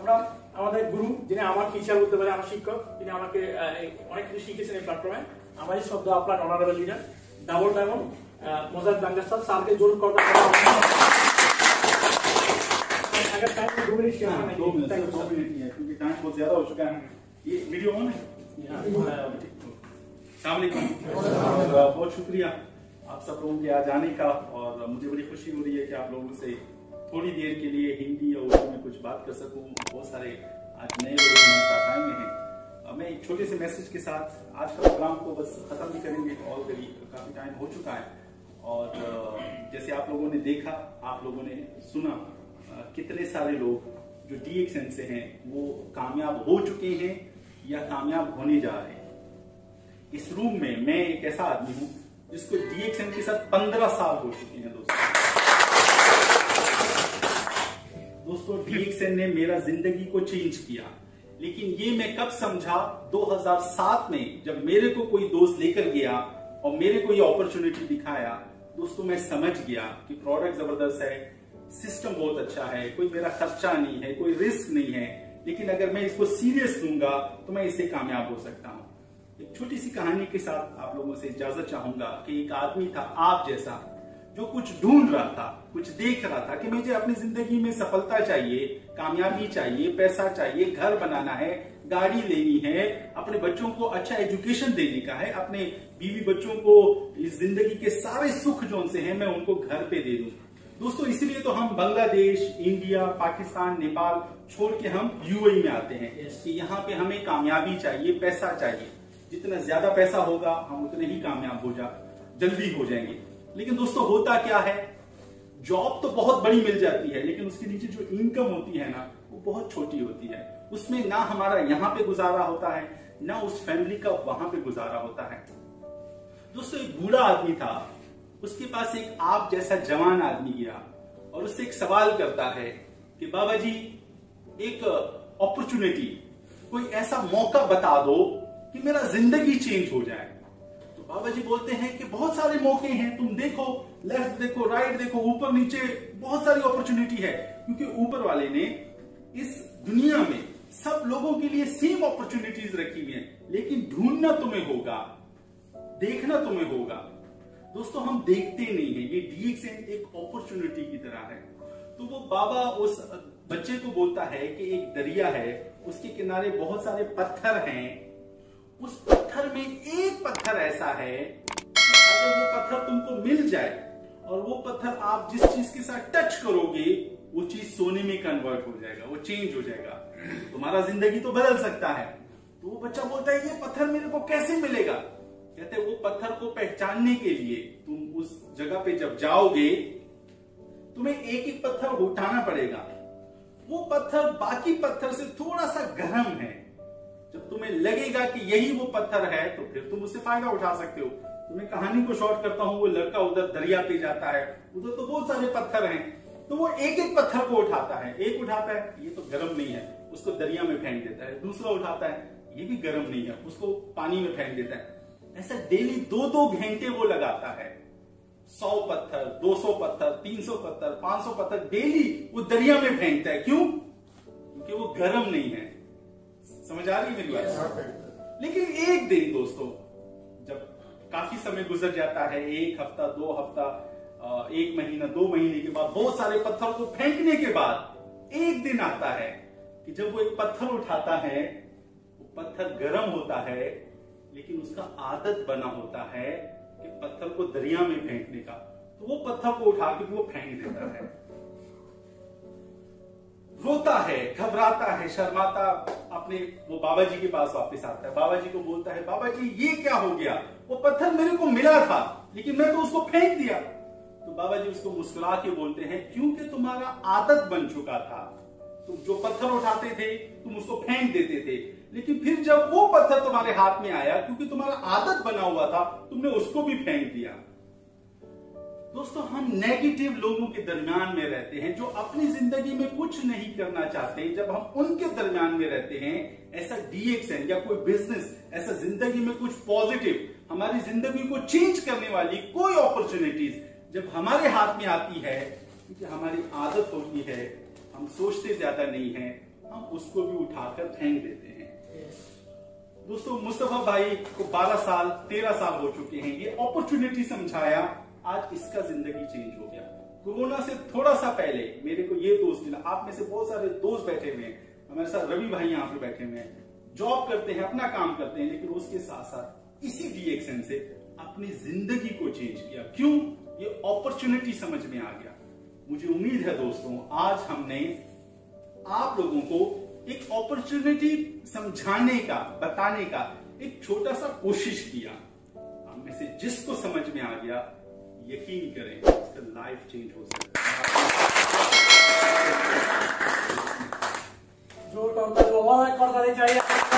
আমরা আমাদের গুরু, যিনি আমার টিচার বলতে পারে, আমার শিক্ষক, তিনি আমাকে অনেক কিছু শিখিয়েছেন এই প্ল্যাটফর্মে। আমারই শব্দ আপনার অনারেবল লিডার ডাবল ডায়মন্ড मोजाक दांगस्तार साल के जोर करता है। अगर टाइम 2 मिनट के लिए 2 मिनट नहीं है क्योंकि टाइम बहुत ज्यादा हो चुका है। ये वीडियो ऑन है। अस्सलाम वालेकुम, बहुत शुक्रिया आप सब लोगों के आज आने का, और मुझे बड़ी खुशी हो रही है कि आप लोगों से थोड़ी देर के लिए हिंदी या उर्दू में कुछ बात कर सकूं। बहुत सारे आज नए लोग हमारे साथ आए हैं। मैं एक छोटे से मैसेज के साथ आज का प्रोग्राम को बस खत्म भी करेंगे, और काफी टाइम हो चुका है। और जैसे आप लोगों ने देखा, आप लोगों ने सुना, कितने सारे लोग जो DXN से हैं वो कामयाब हो चुके हैं या कामयाब होने जा रहे हैं। इस रूम में मैं एक ऐसा आदमी हूं जिसको DXN के साथ 15 साल हो चुके हैं। दोस्तों DXN ने मेरा जिंदगी को चेंज किया, लेकिन ये मैं कब समझा? 2007 में जब मेरे को कोई दोस्त लेकर गया और मेरे को ये अपॉर्चुनिटी दिखाया, दोस्तों मैं समझ गया कि प्रोडक्ट जबरदस्त है, सिस्टम बहुत अच्छा है, कोई मेरा खर्चा नहीं है, कोई रिस्क नहीं है, लेकिन अगर मैं इसको सीरियस लूंगा तो मैं इससे कामयाब हो सकता हूं। एक छोटी सी कहानी के साथ आप लोगों से इजाजत चाहूंगा कि एक आदमी था आप जैसा, जो कुछ ढूंढ रहा था, कुछ देख रहा था कि मुझे अपनी जिंदगी में सफलता चाहिए, कामयाबी चाहिए, पैसा चाहिए, घर बनाना है, गाड़ी लेनी है, अपने बच्चों को अच्छा एजुकेशन देने का है, अपने बीवी बच्चों को इस जिंदगी के सारे सुख जो उनसे हैं मैं उनको घर पे दे दूं। दोस्तों इसलिए तो हम बांग्लादेश, इंडिया, पाकिस्तान, नेपाल छोड़ के हम UAE में आते हैं कि यहाँ पे हमें कामयाबी चाहिए, पैसा चाहिए। जितना ज्यादा पैसा होगा हम उतने ही कामयाब जल्दी हो जाएंगे। लेकिन दोस्तों होता क्या है, जॉब तो बहुत बड़ी मिल जाती है, लेकिन उसके नीचे जो इनकम होती है ना वो बहुत छोटी होती है। उसमें ना हमारा यहाँ पे गुजारा होता है, ना उस फैमिली का वहां पे गुजारा होता है। दोस्तों एक बूढ़ा आदमी था, उसके पास एक आप जैसा जवान आदमी गया और उससे एक सवाल करता है कि बाबा जी एक अपॉर्चुनिटी, कोई ऐसा मौका बता दो कि मेरा जिंदगी चेंज हो जाए। तो बाबा जी बोलते हैं कि बहुत सारे मौके हैं, तुम देखो, लेफ्ट देखो, राइट देखो, ऊपर नीचे बहुत सारी अपॉर्चुनिटी है, क्योंकि ऊपर वाले ने इस दुनिया में सब लोगों के लिए सेम अपॉर्चुनिटीज रखी हुई है, लेकिन ढूंढना तुम्हें होगा, देखना तुम्हें होगा। दोस्तों हम देखते नहीं है, ये DXN एक अपॉर्चुनिटी की तरह है। तो वो बाबा उस बच्चे को बोलता है कि एक दरिया है, उसके किनारे बहुत सारे पत्थर हैं, उस पत्थर में एक पत्थर ऐसा है कि अगर वो पत्थर तुमको मिल जाए और वो पत्थर आप जिस चीज के साथ टच करोगे वो चीज सोने में कन्वर्ट हो जाएगा, वो चेंज हो जाएगा, तुम्हारा जिंदगी तो बदल सकता है। तो वो बच्चा बोलता है ये पत्थर मेरे को कैसे मिलेगा? कहते वो पत्थर को पहचानने के लिए तुम उस जगह पे जब जाओगे तुम्हें एक एक पत्थर उठाना पड़ेगा। वो पत्थर बाकी पत्थर से थोड़ा सा गर्म है, जब तुम्हें लगेगा कि यही वो पत्थर है तो फिर तुम उससे फायदा उठा सकते हो। तो मैं कहानी को शॉर्ट करता हूं, वो लड़का उधर दरिया पे जाता है, उधर तो बहुत सारे पत्थर हैं, तो वो एक एक पत्थर को उठाता है, एक उठाता है ये तो गर्म नहीं है, उसको दरिया में फेंक देता है, दूसरा उठाता है ये भी गर्म नहीं है, उसको पानी में फेंक देता है। ऐसा डेली 2-2 घंटे वो लगाता है, 100 पत्थर, 200 पत्थर, 300 पत्थर, 500 पत्थर डेली वो दरिया में फेंकता है। क्यों? क्योंकि वो गर्म नहीं है। समझ आ रही है मेरी बात? लेकिन एक दिन दोस्तों जब काफी समय गुजर जाता है, 1 हफ्ता, 2 हफ्ता, 1 महीना, 2 महीने के बाद, बहुत सारे पत्थर को फेंकने के बाद एक दिन आता है कि जब वो एक पत्थर उठाता है, वो पत्थर गर्म होता है, लेकिन उसका आदत बना होता है कि पत्थर को दरिया में फेंकने का। तो वो पत्थर को उठा के वो फेंक देता है, रोता है, घबराता है, शर्माता अपने वो बाबा जी के पास वापस आता है। बाबा जी को बोलता है बाबा जी ये क्या हो गया? वो पत्थर मेरे को मिला था लेकिन मैं तो उसको फेंक दिया। तो बाबा जी उसको मुस्कुरा के बोलते हैं क्योंकि तुम्हारा आदत बन चुका था, तुम जो पत्थर उठाते थे तुम उसको फेंक देते थे, लेकिन फिर जब वो पत्थर तुम्हारे हाथ में आया, क्योंकि तुम्हारा आदत बना हुआ था, तुमने उसको भी फेंक दिया। दोस्तों हम नेगेटिव लोगों के दरमियान में रहते हैं जो अपनी जिंदगी में कुछ नहीं करना चाहते। जब हम उनके दरमियान में रहते हैं, ऐसा DXN या कोई बिजनेस, ऐसा जिंदगी में कुछ पॉजिटिव, हमारी जिंदगी को चेंज करने वाली कोई अपॉर्चुनिटीज जब हमारे हाथ में आती है, क्योंकि हमारी आदत होती है, हम सोचते ज्यादा नहीं है, हम उसको भी उठाकर फेंक देते हैं। दोस्तों, मुस्तफा भाई को 12 साल 13 साल हो चुके हैं, ये अपॉर्चुनिटी समझाया, आज इसका जिंदगी चेंज हो गया। कोरोना से थोड़ा सा पहले मेरे को ये दोस्त मिला, आप में से बहुत सारे दोस्त बैठे हुए हैं, हमारे साथ रवि भाई यहाँ पे बैठे हुए हैं, जॉब करते हैं, अपना काम करते हैं, लेकिन उसके साथ साथ इसी DXN से अपनी जिंदगी को चेंज किया। क्यों? ये अपॉर्चुनिटी समझ में आ गया। मुझे उम्मीद है दोस्तों, आज हमने आप लोगों को एक अपॉर्चुनिटी समझाने का, बताने का एक छोटा सा कोशिश किया। हम में से जिसको समझ में आ गया, यकीन करें उसका लाइफ चेंज हो सकता है। जोर का अंदाज चाहिए।